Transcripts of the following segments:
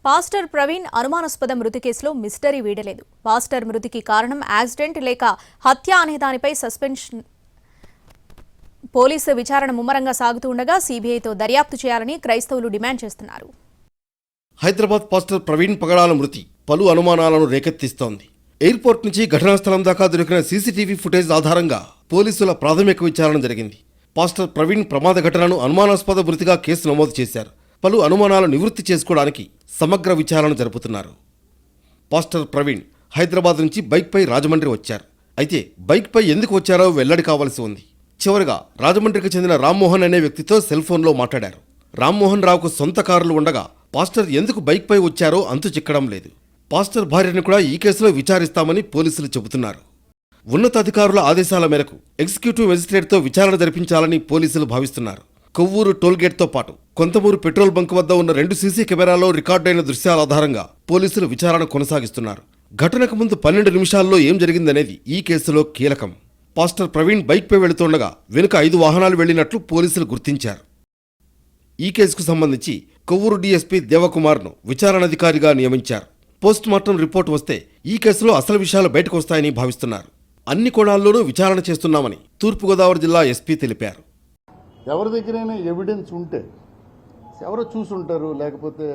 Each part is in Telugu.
పాస్టర్ ప్రవీణ్ అనుమానాస్పద మృతి కేసులో మిస్టరీ వీడలేదు. పాస్టర్ మృతికి కారణం యాక్సిడెంట్ లేక హత్య అనే దానిపై సస్పెన్షన్ పోలీసు విచారణ ముమ్మరంగా సాగుతుండగా సీబీఐతో దర్యాప్తు చేయాలని క్రైస్తవులు డిమాండ్ చేస్తున్నారు. హైదరాబాద్ పాస్టర్ ప్రవీణ్ పగడాల మృతి పలు అనుమానాలను రేకెత్తిస్తోంది. ఎయిర్పోర్ట్ నుంచి ఘటనా స్థలం దాకా దొరికిన సీసీటీవీ ఫుటేజ్ ఆధారంగా పోలీసుల ప్రాథమిక విచారణ జరిగింది. పాస్టర్ ప్రవీణ్ ప్రమాద ఘటనను అనుమానాస్పద మృతిగా కేసు నమోదు చేశారు. పలు అనుమానాలు నివృత్తి చేసుకోవడానికి సమగ్ర విచారణ జరుపుతున్నారు. పాస్టర్ ప్రవీణ్ హైదరాబాద్ నుంచి బైక్పై రాజమండ్రి వచ్చారు. అయితే బైక్పై ఎందుకు వచ్చారో వెల్లడి కావాల్సి ఉంది. చివరిగా రాజమండ్రికి చెందిన రామ్మోహన్ అనే వ్యక్తితో సెల్ ఫోన్లో మాట్లాడారు. రామ్మోహన్ రావుకు సొంత కారులు ఉండగా పాస్టర్ ఎందుకు బైక్పై వచ్చారో అంతు చిక్కడం లేదు. పాస్టర్ భార్యను కూడా ఈ కేసులో విచారిస్తామని పోలీసులు చెబుతున్నారు. ఉన్నతాధికారుల ఆదేశాల మేరకు ఎగ్జిక్యూటివ్ మెజిస్ట్రేట్తో విచారణ జరిపించాలని పోలీసులు భావిస్తున్నారు. కొవ్వూరు టోల్గేట్తో పాటు కొంతమూరు పెట్రోల్ బంక్ వద్ద ఉన్న 2 సీసీ కెమెరాల్లో రికార్డైన దృశ్యాల ఆధారంగా పోలీసులు విచారణ కొనసాగిస్తున్నారు. ఘటనకు ముందు 12 నిమిషాల్లో ఏం జరిగిందనేది ఈ కేసులో కీలకం. పాస్టర్ ప్రవీణ్ బైక్పై వెళుతుండగా వెనుక 5 వాహనాలు వెళ్లినట్లు పోలీసులు గుర్తించారు. ఈ కేసుకు సంబంధించి కొవ్వూరు డీఎస్పీ దేవకుమార్ను విచారణాధికారిగా నియమించారు. పోస్టుమార్టం రిపోర్టు వస్తే ఈ కేసులో అసలు విషయాలు బయటకు వస్తాయని భావిస్తున్నారు. అన్ని కోణాల్లోనూ విచారణ చేస్తున్నామని తూర్పుగోదావరి జిల్లా ఎస్పీ తెలిపారు. ఎవరి దగ్గరైనా ఎవిడెన్స్ ఉంటే ఎవరో చూసుంటారు, లేకపోతే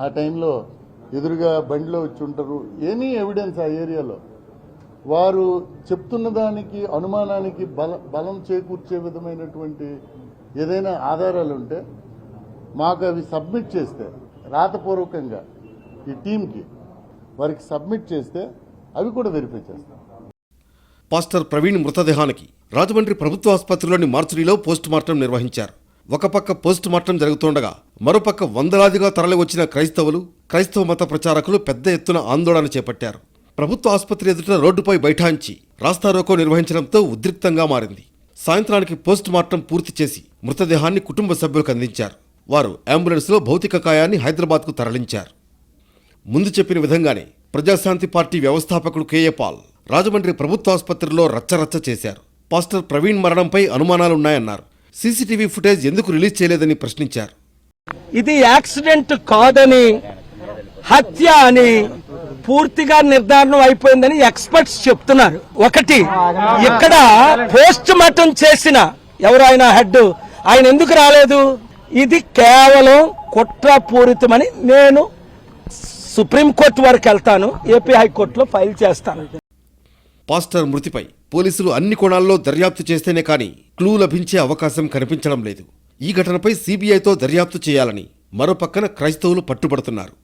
ఆ టైంలో ఎదురుగా బండిలో వచ్చి ఉంటారు. ఎనీ ఎవిడెన్స్ ఆ ఏరియాలో వారు చెప్తున్న దానికి అనుమానానికి బలం చేకూర్చే విధమైనటువంటి ఏదైనా ఆధారాలు ఉంటే మాకు అవి సబ్మిట్ చేస్తే, రాతపూర్వకంగా ఈ టీంకి వారికి సబ్మిట్ చేస్తే అవి కూడా వెరిఫై చేస్తాం. పాస్టర్ ప్రవీణ్ మృతదేహానికి రాజమండ్రి ప్రభుత్వ ఆసుపత్రిలోని మార్చురీలో పోస్టుమార్టం నిర్వహించారు. ఒక పక్క పోస్టుమార్టం జరుగుతుండగా మరోపక్క వందలాదిగా తరలివచ్చిన క్రైస్తవ మత ప్రచారకులు పెద్ద ఎత్తున ఆందోళన చేపట్టారు. ప్రభుత్వ ఆసుపత్రి ఎదుట రోడ్డుపై బైఠాయించి రాస్తారోకో నిర్వహించడంతో ఉద్రిక్తంగా మారింది. సాయంత్రానికి పోస్టుమార్టం పూర్తి చేసి మృతదేహాన్ని కుటుంబ సభ్యులకు అందించారు. వారు అంబులెన్స్లో భౌతిక కాయాన్ని హైదరాబాద్కు తరలించారు. ముందు చెప్పిన విధంగానే ప్రజాశాంతి పార్టీ వ్యవస్థాపకుడు కేఏ పాల్ రాజమండ్రి ప్రభుత్వ ఆసుపత్రిలో రచ్చరచ్చ చేశారు. పాస్టర్ ప్రవీణ్ మరణంపై అనుమానాలున్నాయన్నారు. సీసీటీవీ ఫుటేజ్ ఎందుకు రిలీజ్ చేయలేదని ప్రశ్నించారు. ఇది యాక్సిడెంట్ కాదని, హత్య అని పూర్తిగా నిర్ధారణ అయిపోయిందని ఎక్స్పర్ట్స్ చెప్తున్నారు. ఒకటి, ఇక్కడ పోస్ట్ మార్టం చేసిన ఎవరు ఆయన హెడ్, ఆయన ఎందుకు రాలేదు? ఇది కేవలం కుట్రపూరితమని నేను సుప్రీంకోర్టు వరకు వెళ్తాను, ఏపీ హైకోర్టులో ఫైల్ చేస్తాను. పాస్టర్ మృతిపై పోలీసులు అన్ని కోణాల్లో దర్యాప్తు చేస్తేనే కానీ క్లూ లభించే అవకాశం కనిపించడం లేదు. ఈ ఘటనపై సీబీఐతో దర్యాప్తు చేయాలని మరోపక్కన క్రైస్తవులు పట్టుబడుతున్నారు.